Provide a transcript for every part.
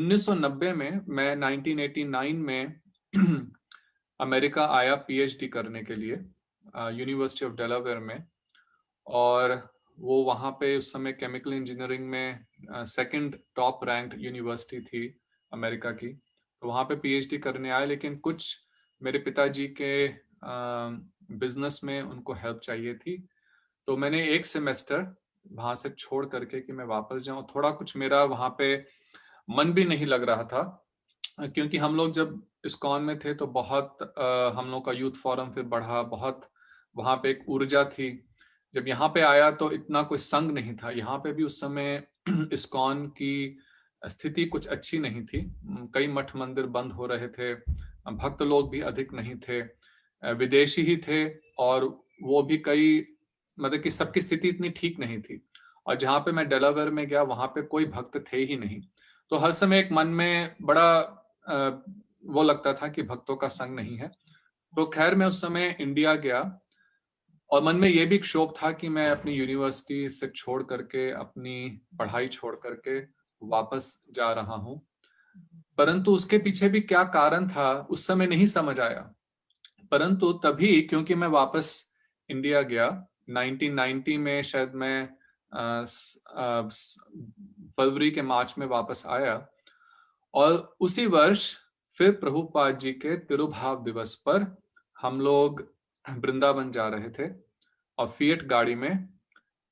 1990 में मैं 1989 में अमेरिका आया पीएचडी करने के लिए यूनिवर्सिटी ऑफ डेलावेयर में। और वो वहाँ पे उस समय केमिकल इंजीनियरिंग में सेकंड टॉप रैंक्ड यूनिवर्सिटी थी अमेरिका की। तो वहाँ पे पीएचडी करने आया, लेकिन कुछ मेरे पिताजी के बिजनेस में उनको हेल्प चाहिए थी। तो मैंने एक सेमेस्टर वहाँ से छोड़ करके कि मैं वापस जाऊँ। थोड़ा कुछ मेरा वहाँ पे मन भी नहीं लग रहा था, क्योंकि हम लोग जब इस्कॉन में थे तो बहुत हम लोग का यूथ फोरम फिर बढ़ा, बहुत वहाँ पे एक ऊर्जा थी। जब यहाँ पे आया तो इतना कोई संग नहीं था। यहाँ पे भी उस समय इस्कॉन की स्थिति कुछ अच्छी नहीं थी। कई मठ मंदिर बंद हो रहे थे, भक्त लोग भी अधिक नहीं थे, विदेशी ही थे, और वो भी कई, मतलब कि सबकी स्थिति इतनी ठीक नहीं थी। और जहाँ पे मैं डेलावेयर में गया वहाँ पे कोई भक्त थे ही नहीं। तो हर समय एक मन में बड़ा वो लगता था कि भक्तों का संग नहीं है। तो खैर मैं उस समय इंडिया गया, और मन में ये भी क्षोभ था कि मैं अपनी यूनिवर्सिटी से छोड़ करके, अपनी पढ़ाई छोड़ करके वापस जा रहा हूँ। परंतु उसके पीछे भी क्या कारण था उस समय नहीं समझ आया। परंतु तभी, क्योंकि मैं वापस इंडिया गया 1990 में, शायद मैं फरवरी के मार्च में वापस आया, और उसी वर्ष फिर प्रभुपाद जी के तिरुभाव दिवस पर हम लोग वृंदावन जा रहे थे, और फिएट गाड़ी में।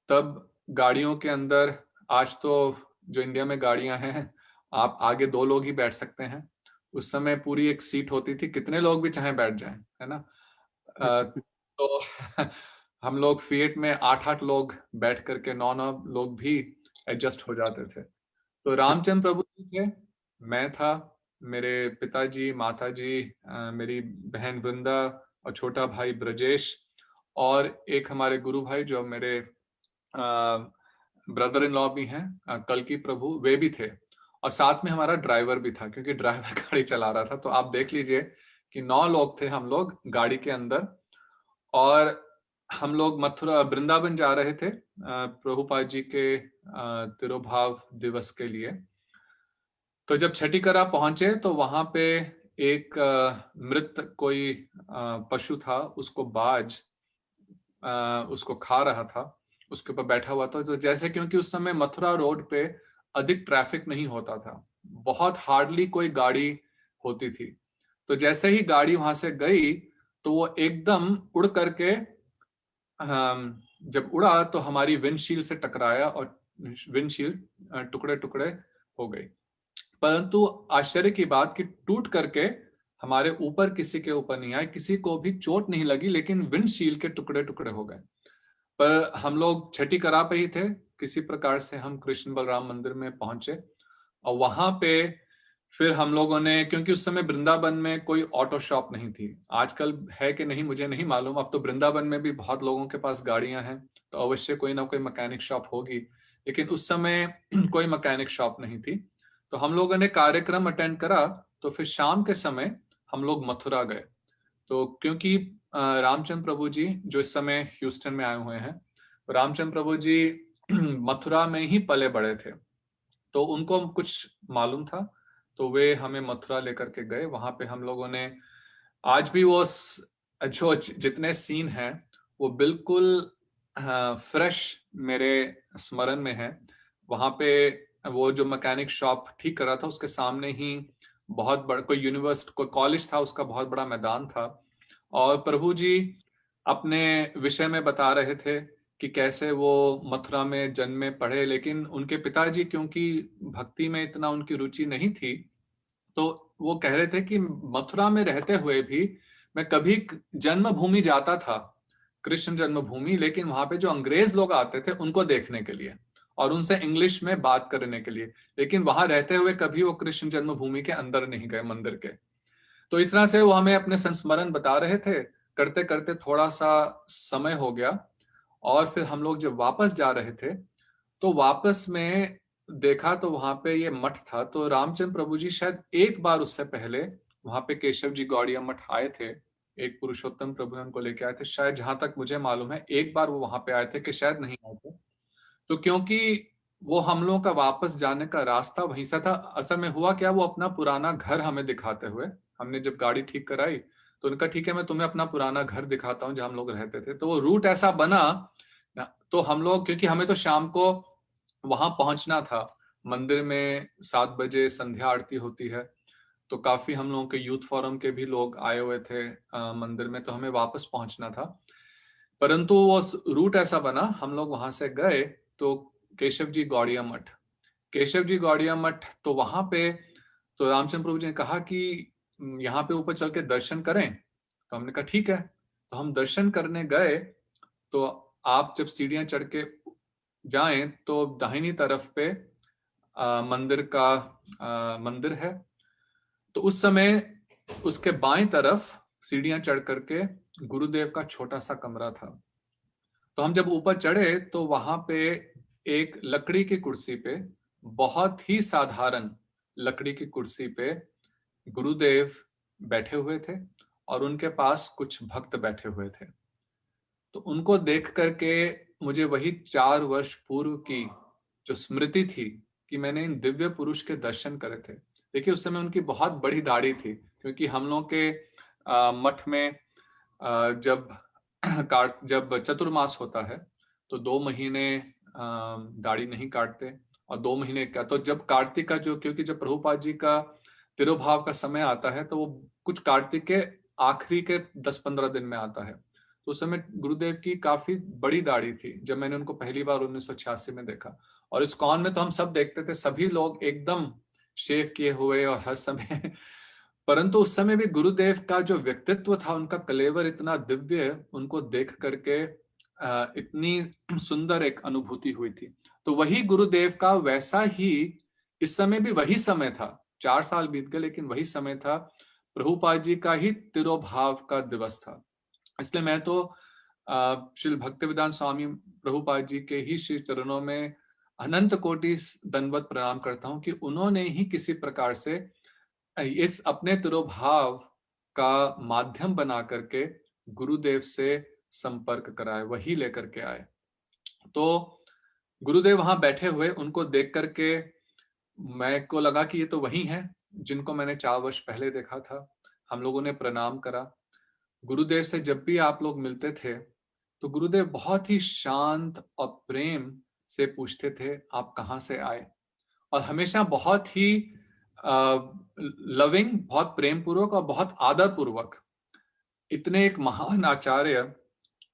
तब गाड़ियों के अंदर, आज तो जो इंडिया में गाड़ियां हैं आप आगे दो लोग ही बैठ सकते हैं, उस समय पूरी एक सीट होती थी, कितने लोग भी चाहे बैठ जाएं, है ना। तो हम लोग फिएट में 8-8 लोग बैठ करके 9-9 लोग भी एडजस्ट हो जाते थे। तो रामचंद्र प्रभु जी थे, मैं था, मेरे पिताजी, माताजी, मेरी बहन वृंदा, और छोटा भाई ब्रजेश, और एक हमारे गुरु भाई जो मेरे ब्रदर इन लॉ भी हैं, कल्की प्रभु, वे भी थे। और साथ में हमारा ड्राइवर भी था, क्योंकि ड्राइवर गाड़ी चला रहा था। तो आप देख लीजिए कि 9 लोग थे हम लोग गाड़ी के अंदर। और हम लोग मथुरा वृंदावन जा रहे थे प्रभुपाद जी के तिरुभाव दिवस के लिए। तो जब छठीकरा पहुंचे तो वहां पे एक मृत कोई पशु था, उसको बाज उसको खा रहा था, उसके ऊपर बैठा हुआ था। तो जैसे, क्योंकि उस समय मथुरा रोड पे अधिक ट्रैफिक नहीं होता था, बहुत हार्डली कोई गाड़ी होती थी। तो जैसे ही गाड़ी वहां से गई तो वो एकदम उड़ करके, जब उड़ा तो हमारी विंडशील्ड से टकराया, और विंडशील्ड टुकड़े टुकड़े हो गई। परंतु आश्चर्य की बात कि टूट करके हमारे ऊपर किसी के ऊपर नहीं आए, किसी को भी चोट नहीं लगी, लेकिन विंडशील्ड के टुकड़े टुकड़े हो गए। पर हम लोग छठी करा पे ही थे, किसी प्रकार से हम कृष्ण बलराम मंदिर में पहुंचे। और वहां पे फिर हम लोगों ने, क्योंकि उस समय वृंदावन में कोई ऑटो शॉप नहीं थी, आजकल है कि नहीं मुझे नहीं मालूम, अब तो वृंदावन में भी बहुत लोगों के पास गाड़ियां हैं, तो अवश्य कोई ना कोई मैकेनिक शॉप होगी, लेकिन उस समय कोई मैकेनिक शॉप नहीं थी। तो हम लोगों ने कार्यक्रम अटेंड करा, तो फिर शाम के समय हम लोग मथुरा गए। तो क्योंकि रामचंद्र प्रभु जी जो इस समय ह्यूस्टन में आए हुए हैं, रामचंद्र प्रभु जी मथुरा में ही पले बड़े थे, तो उनको कुछ मालूम था। तो वे हमें मथुरा लेकर के गए। वहां पे हम लोगों ने, आज भी वो जो जितने सीन हैं वो बिल्कुल फ्रेश मेरे स्मरण में है। वहां पे वो जो मैकेनिक शॉप ठीक कर रहा था, उसके सामने ही बहुत बड़ा कोई यूनिवर्सिटी, कोई कॉलेज था, उसका बहुत बड़ा मैदान था। और प्रभु जी अपने विषय में बता रहे थे कि कैसे वो मथुरा में जन्मे पढ़े, लेकिन उनके पिताजी क्योंकि भक्ति में इतना उनकी रुचि नहीं थी, तो वो कह रहे थे कि मथुरा में रहते हुए भी मैं कभी जन्मभूमि जाता था, कृष्ण जन्मभूमि, लेकिन वहां पे जो अंग्रेज लोग आते थे उनको देखने के लिए और उनसे इंग्लिश में बात करने के लिए, लेकिन वहां रहते हुए कभी वो कृष्ण जन्मभूमि के अंदर नहीं गए मंदिर के। तो इस तरह से वो हमें अपने संस्मरण बता रहे थे। करते करते थोड़ा सा समय हो गया, और फिर हम लोग जब वापस जा रहे थे तो वापस में देखा तो वहां पे ये मठ था। तो रामचंद्र प्रभु जी शायद एक बार उससे पहले वहां पे केशव जी गौड़िया मठ आए थे, एक पुरुषोत्तम प्रभु ने उनको लेके आए थे, शायद जहां तक मुझे मालूम है एक बार वो वहां पे आए थे कि शायद नहीं आए थे। तो क्योंकि वो हम लोगों का वापस जाने का रास्ता वहीं से था। असल में हुआ क्या, वो अपना पुराना घर हमें दिखाते हुए, हमने जब गाड़ी ठीक कराई तो उनका ठीक है मैं तुम्हें अपना पुराना घर दिखाता हूँ जहाँ हम लोग रहते थे। तो वो रूट ऐसा बना ना, तो हम लोग, क्योंकि हमें तो शाम को वहां पहुंचना था, मंदिर में 7 बजे संध्या आरती होती है, तो काफी हम लोगों के यूथ फोरम के भी लोग आए हुए थे मंदिर में, तो हमें वापस पहुंचना था। परंतु वो रूट ऐसा बना, हम लोग वहां से गए तो केशव जी गौड़िया मठ, केशव जी गौड़िया मठ, तो वहां पे तो रामचंद्र प्रभु जी ने कहा कि यहाँ पे ऊपर चल के दर्शन करें। तो हमने कहा ठीक है, तो हम दर्शन करने गए। तो आप जब सीढ़ियां चढ़ के जाएं तो दाहिनी तरफ पे मंदिर का मंदिर है। तो उस समय उसके बाएं तरफ सीढ़ियां चढ़ करके गुरुदेव का छोटा सा कमरा था। तो हम जब ऊपर चढ़े तो वहां पे एक लकड़ी की कुर्सी पे, बहुत ही साधारण लकड़ी की कुर्सी पे गुरुदेव बैठे हुए थे और उनके पास कुछ भक्त बैठे हुए थे। तो उनको देख करके मुझे वही 4 वर्ष पूर्व की जो स्मृति थी कि मैंने इन दिव्य पुरुष के दर्शन करे थे। देखिए उस समय उनकी बहुत बड़ी दाढ़ी थी, क्योंकि हम लोग के मठ में जब जब चतुर्मास होता है तो 2 महीने दाढ़ी नहीं काटते, और 2 महीने का तो जब कार्तिक का जो, क्योंकि जब प्रभुपाद जी का तिरुभाव का समय आता है तो वो कुछ कार्तिक के आखिरी के 10-15 दिन में आता है। तो उस समय गुरुदेव की काफी बड़ी दाढ़ी थी जब मैंने उनको पहली बार 1986 में देखा। और इस कॉन में तो हम सब देखते थे, सभी लोग एकदम शेव किए हुए और हर समय परंतु उस समय भी गुरुदेव का जो व्यक्तित्व था, उनका कलेवर इतना दिव्य, उनको देख करके इतनी सुंदर एक अनुभूति हुई थी। तो वही गुरुदेव का वैसा ही इस समय भी वही समय था, 4 साल बीत गए लेकिन वही समय था, प्रभुपाद जी का ही तिरोभाव का दिवस था। इसलिए मैं तो श्री भक्तिवेदांत स्वामी प्रभुपाद जी के ही श्री चरणों में अनंत कोटि दंडवत प्रणाम करता हूं कि उन्होंने ही किसी प्रकार से इस अपने तिरोभाव का माध्यम बना करके गुरुदेव से संपर्क कराए, वही लेकर के आए। तो गुरुदेव वहां बैठे हुए, उनको देख करके मैं को लगा कि ये तो वही हैं जिनको मैंने 4 वर्ष पहले देखा था। हम लोगों ने प्रणाम करा। गुरुदेव से जब भी आप लोग मिलते थे तो गुरुदेव बहुत ही शांत और प्रेम से पूछते थे आप कहाँ से आए, और हमेशा बहुत ही लविंग, बहुत प्रेम पूर्वक और बहुत आदर पूर्वक। इतने एक महान आचार्य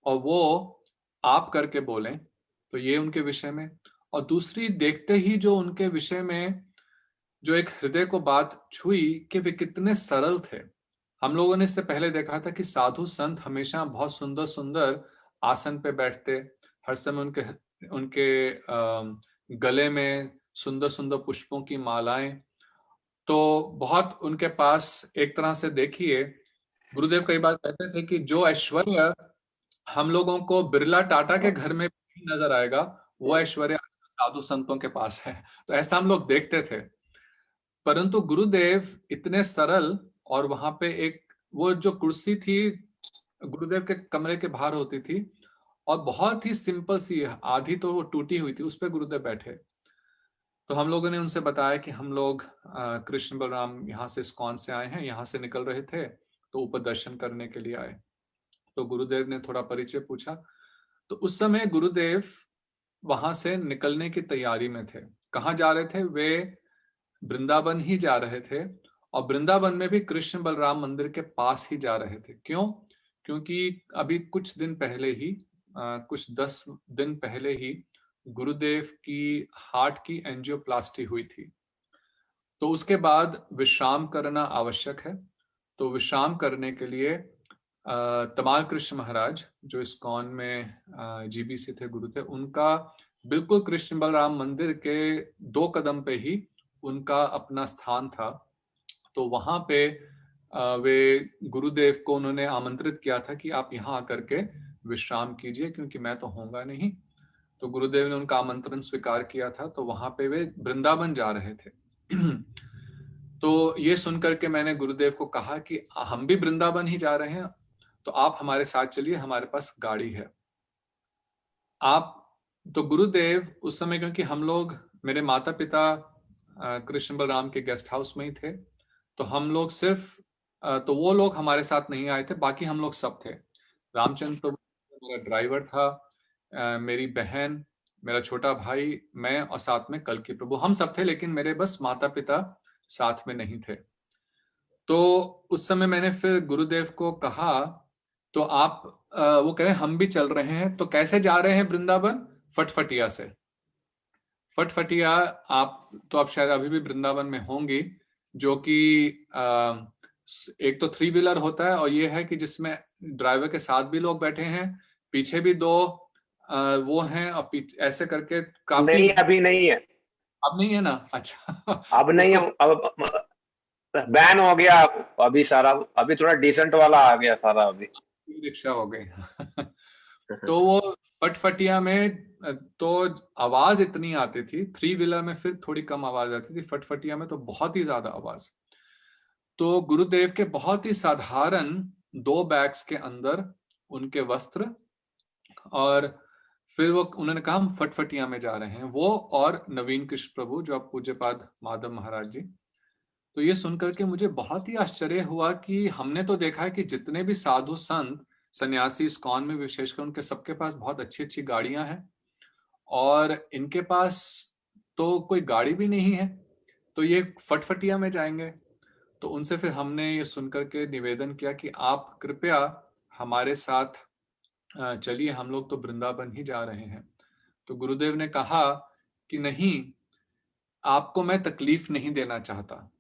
और वो आप करके बोले, तो ये उनके विषय में। और दूसरी, देखते ही जो उनके विषय में जो एक हृदय को बात छुई कि वे कितने सरल थे। हम लोगों ने इससे पहले देखा था कि साधु संत हमेशा बहुत सुंदर सुंदर आसन पे बैठते, हर समय उनके उनके गले में सुंदर सुंदर पुष्पों की मालाएं, तो बहुत उनके पास एक तरह से देखिए, गुरुदेव कई बार कहते थे कि जो ऐश्वर्य हम लोगों को बिरला टाटा के घर में भी नजर आएगा, वो ऐश्वर्य साधु संतों के पास है। तो ऐसा हम लोग देखते थे। परंतु गुरुदेव इतने सरल, और वहां पे एक वो जो कुर्सी थी गुरुदेव के कमरे के बाहर होती थी, और बहुत ही सिंपल सी, आधी तो वो टूटी हुई थी, उस पे गुरुदेव बैठे। तो हम लोगों ने उनसे बताया कि हम लोग कृष्ण बलराम यहाँ से इस्कॉन से आए हैं, यहाँ से निकल रहे थे तो ऊपर दर्शन करने के लिए आए। तो गुरुदेव ने थोड़ा परिचय पूछा। तो उस समय गुरुदेव वहां से निकलने की तैयारी में थे। कहाँ जा रहे थे वे? वृंदावन ही जा रहे थे, और वृंदावन में भी कृष्ण बलराम मंदिर के पास ही जा रहे थे। क्यों? क्योंकि अभी कुछ दिन पहले ही, कुछ 10 दिन पहले ही गुरुदेव की हार्ट की एंजियोप्लास्टी हुई थी। तो उसके बाद विश्राम करना आवश्यक है। तो विश्राम करने के लिए तमाल कृष्ण महाराज जो इस्कॉन में जीबीसी थे, गुरु थे, उनका बिल्कुल कृष्ण बलराम मंदिर के 2 कदम पे ही उनका अपना स्थान था। तो वहां पे वे गुरुदेव को उन्होंने आमंत्रित किया था कि आप यहाँ आकर के विश्राम कीजिए, क्योंकि मैं तो होऊंगा नहीं। तो गुरुदेव ने उनका आमंत्रण स्वीकार किया था, तो वहां पे वे वृंदावन जा रहे थे। तो ये सुनकर के मैंने गुरुदेव को कहा कि हम भी वृंदावन ही जा रहे हैं, तो आप हमारे साथ चलिए, हमारे पास गाड़ी है। आप तो गुरुदेव उस समय, क्योंकि हम लोग, मेरे माता पिता कृष्ण बलराम के गेस्ट हाउस में ही थे, तो हम लोग सिर्फ तो वो लोग हमारे साथ नहीं आए थे, बाकी हम लोग सब थे। रामचंद्र प्रभु मेरा ड्राइवर था, मेरी बहन, मेरा छोटा भाई, मैं और साथ में कल्कि प्रभु, हम सब थे, लेकिन मेरे बस माता पिता साथ में नहीं थे। तो उस समय मैंने फिर गुरुदेव को कहा, तो आप वो कह रहे हैं हम भी चल रहे हैं। तो कैसे जा रहे हैं वृंदावन? फटफटिया से। फटफटिया, आप तो आप शायद अभी भी वृंदावन में होंगी, जो कि एक तो थ्री व्हीलर होता है, और ये है कि जिसमें ड्राइवर के साथ भी लोग बैठे हैं, पीछे भी दो वो हैं, और ऐसे करके काफी। नहीं, अभी नहीं है। अब नहीं है ना? अच्छा। अब नहीं उसको है, अब बैन हो गया। अभी सारा, अभी थोड़ा डिसेंट वाला आ गया सारा अभी। ई रिक्शा हो गई। तो वो फटफटिया में तो आवाज इतनी आती थी, थ्री व्हीलर में फिर थोड़ी कम आवाज आती थी, फटफटिया में तो बहुत ही ज्यादा आवाज। तो गुरुदेव के बहुत ही साधारण दो बैग्स के अंदर उनके वस्त्र, और फिर वो उन्होंने कहा हम फटफटिया में जा रहे हैं, वो और नवीन कृष्ण प्रभु जो अब पूज्यपाद माधव महाराज जी। तो ये सुनकर के मुझे बहुत ही आश्चर्य हुआ कि हमने तो देखा है कि जितने भी साधु संत सन्यासी इस्कॉन में विशेषकर, उनके सबके पास बहुत अच्छी अच्छी गाड़ियां हैं, और इनके पास तो कोई गाड़ी भी नहीं है, तो ये फटफटिया में जाएंगे। तो उनसे फिर हमने ये सुनकर के निवेदन किया कि आप कृपया हमारे साथ चलिए, हम लोग तो वृंदावन ही जा रहे हैं। तो गुरुदेव ने कहा कि नहीं, आपको मैं तकलीफ नहीं देना चाहता।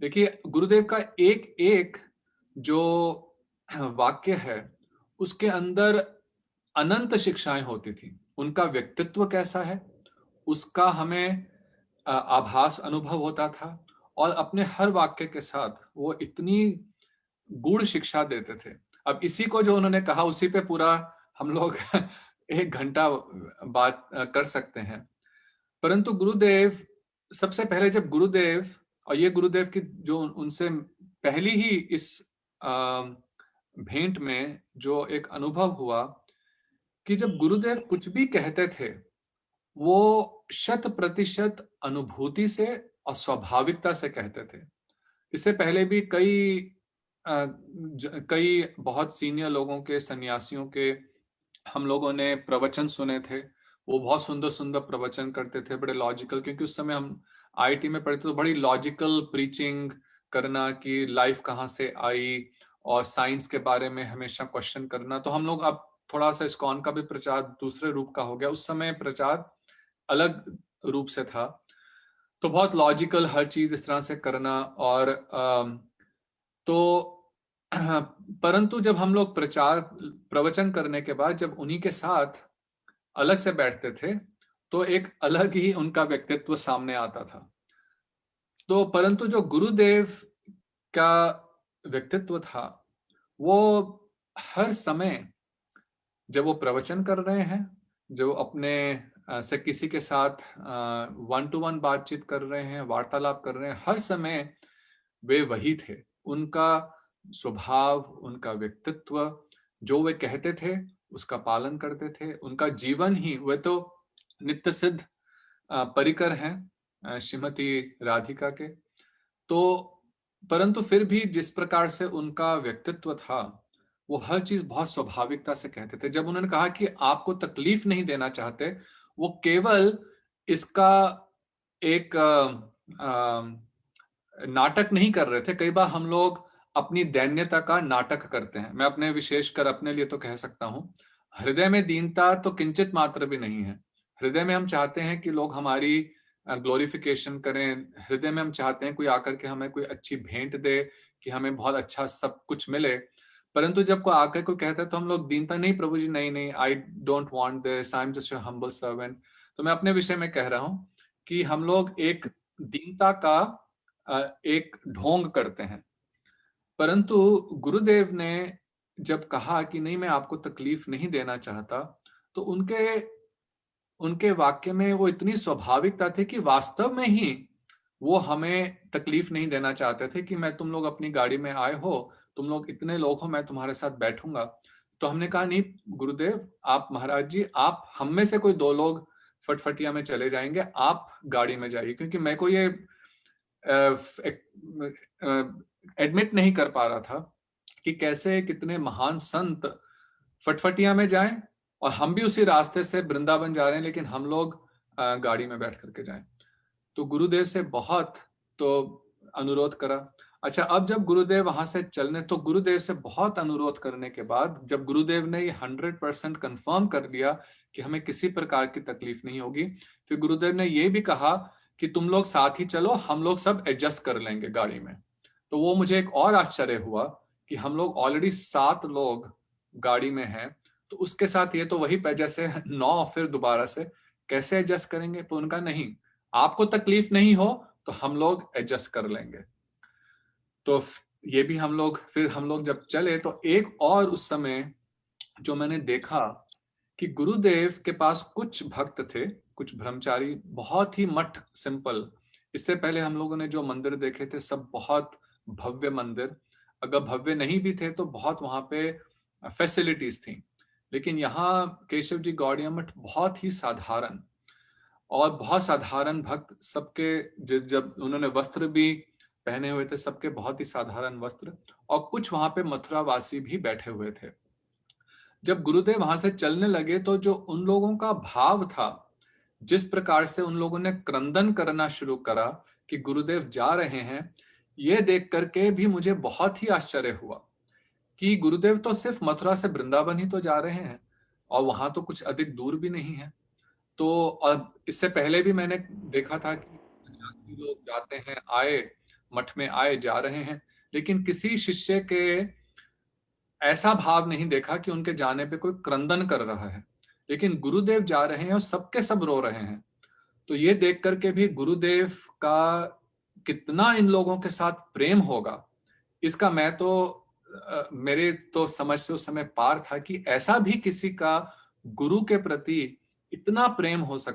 देखिए, गुरुदेव का एक एक जो वाक्य है, उसके अंदर अनंत शिक्षाएं होती थी। उनका व्यक्तित्व कैसा है, उसका हमें आभास अनुभव होता था, और अपने हर वाक्य के साथ वो इतनी गूढ़ शिक्षा देते थे। अब इसी को जो उन्होंने कहा, उसी पे पूरा हम लोग 1 घंटा बात कर सकते हैं। परंतु गुरुदेव, सबसे पहले जब गुरुदेव, और ये गुरुदेव की जो उनसे पहली ही इस भेंट में जो एक अनुभव हुआ, कि जब गुरुदेव कुछ भी कहते थे, वो 100% अनुभूति से और स्वाभाविकता से कहते थे। इससे पहले भी कई बहुत सीनियर लोगों के, सन्यासियों के हम लोगों ने प्रवचन सुने थे। वो बहुत सुंदर सुंदर प्रवचन करते थे, बड़े लॉजिकल, क्योंकि उस समय हम आईआईटी में पढ़ते तो बड़ी लॉजिकल प्रीचिंग करना, कि लाइफ कहाँ से आई, और साइंस के बारे में हमेशा क्वेश्चन करना। तो हम लोग अब थोड़ा सा इस्कॉन का भी प्रचार दूसरे रूप का हो गया, उस समय प्रचार अलग रूप से था। तो बहुत लॉजिकल हर चीज इस तरह से करना, और तो परंतु जब हम लोग प्रचार प्रवचन करने के बाद जब उन्हीं के साथ अलग से बैठते थे, तो एक अलग ही उनका व्यक्तित्व सामने आता था। तो परंतु जो गुरुदेव का व्यक्तित्व था, वो हर समय जब वो प्रवचन कर रहे हैं, जो अपने से किसी के साथ 1-to-1 बातचीत कर रहे हैं, वार्तालाप कर रहे हैं, हर समय वे वही थे। उनका स्वभाव, उनका व्यक्तित्व, जो वे कहते थे उसका पालन करते थे। उनका जीवन ही, वे तो नित्य सिद्ध परिकर हैं श्रीमती राधिका के। तो परंतु फिर भी जिस प्रकार से उनका व्यक्तित्व था, वो हर चीज बहुत स्वाभाविकता से कहते थे। जब उन्होंने कहा कि आपको तकलीफ नहीं देना चाहते, वो केवल इसका एक नाटक नहीं कर रहे थे। कई बार हम लोग अपनी दैन्यता का नाटक करते हैं। मैं अपने, विशेषकर अपने लिए तो कह सकता हूं, हृदय में दीनता तो किंचित मात्र भी नहीं है। हृदय में हम चाहते हैं कि लोग हमारी ग्लोरिफिकेशन करें। हृदय में हम चाहते हैं कोई आकर के हमें कोई अच्छी भेंट दे, कि हमें बहुत अच्छा सब कुछ मिले। परंतु जब कोई आकर कोई कहता है, तो हम लोग दीनता, नहीं प्रभु जी, नहीं नहीं, I don't want this, I am just a humble servant. तो मैं अपने विषय में कह रहा हूं कि हम लोग एक दीनता का एक ढोंग करते हैं। परंतु गुरुदेव ने जब कहा कि नहीं, मैं आपको तकलीफ नहीं देना चाहता, तो उनके उनके वाक्य में वो इतनी स्वाभाविकता थी कि वास्तव में ही वो हमें तकलीफ नहीं देना चाहते थे, कि मैं, तुम लोग अपनी गाड़ी में आए हो, तुम लोग इतने लोग हो, मैं तुम्हारे साथ बैठूंगा। तो हमने कहा नहीं गुरुदेव, आप महाराज जी, आप हम में से कोई 2 लोग फटफटिया में चले जाएंगे, आप गाड़ी में जाइए, क्योंकि मैं को ये एडमिट नहीं कर पा रहा था कि कैसे कितने महान संत फटफटिया में जाएं और हम भी उसी रास्ते से वृंदावन जा रहे हैं, लेकिन हम लोग गाड़ी में बैठ करके जाएं। तो गुरुदेव से बहुत तो अनुरोध करा। अच्छा, अब जब गुरुदेव वहां से चलने, तो गुरुदेव से बहुत अनुरोध करने के बाद जब गुरुदेव ने ये 100% कंफर्म कर दिया कि हमें किसी प्रकार की तकलीफ नहीं होगी, फिर गुरुदेव ने ये भी कहा कि तुम लोग साथ ही चलो, हम लोग सब एडजस्ट कर लेंगे गाड़ी में। तो वो मुझे एक और आश्चर्य हुआ कि हम लोग ऑलरेडी 7 लोग गाड़ी में हैं, तो उसके साथ ये तो वही जैसे 9 फिर दोबारा से कैसे एडजस्ट करेंगे। तो उनका नहीं, आपको तकलीफ नहीं हो तो हम लोग एडजस्ट कर लेंगे। तो ये भी हम लोग जब चले, तो एक और उस समय जो मैंने देखा कि गुरुदेव के पास कुछ भक्त थे, कुछ ब्रह्मचारी, बहुत ही मठ सिंपल। इससे पहले हम लोगों ने जो मंदिर देखे थे सब बहुत भव्य मंदिर, अगर भव्य नहीं भी थे तो बहुत वहां पे फैसिलिटीज थी। लेकिन यहाँ केशव जी गौड़िया मठ बहुत ही साधारण, और बहुत साधारण भक्त सबके, जब उन्होंने वस्त्र भी पहने हुए थे सबके बहुत ही साधारण वस्त्र, और कुछ वहां पे मथुरावासी भी बैठे हुए थे। जब गुरुदेव वहां से चलने लगे तो जो उन लोगों का भाव था, जिस प्रकार से उन लोगों ने क्रंदन करना शुरू करा कि गुरुदेव जा रहे हैं, ये देख करके भी मुझे बहुत ही आश्चर्य हुआ कि गुरुदेव तो सिर्फ मथुरा से वृंदावन ही तो जा रहे हैं, और वहां तो कुछ अधिक दूर भी नहीं है। तो और इससे पहले भी मैंने देखा था कि सन्यासी लोग जाते हैं, आए मठ में आए जा रहे हैं, लेकिन किसी शिष्य के ऐसा भाव नहीं देखा कि उनके जाने पे कोई क्रंदन कर रहा है। लेकिन गुरुदेव जा रहे हैं और सबके सब रो रहे हैं। तो ये देख करके भी गुरुदेव का कितना इन लोगों के साथ प्रेम होगा, इसका मैं तो मेरे तो समझ से उस समय पार था कि ऐसा भी किसी का गुरु के प्रति इतना प्रेम हो सकता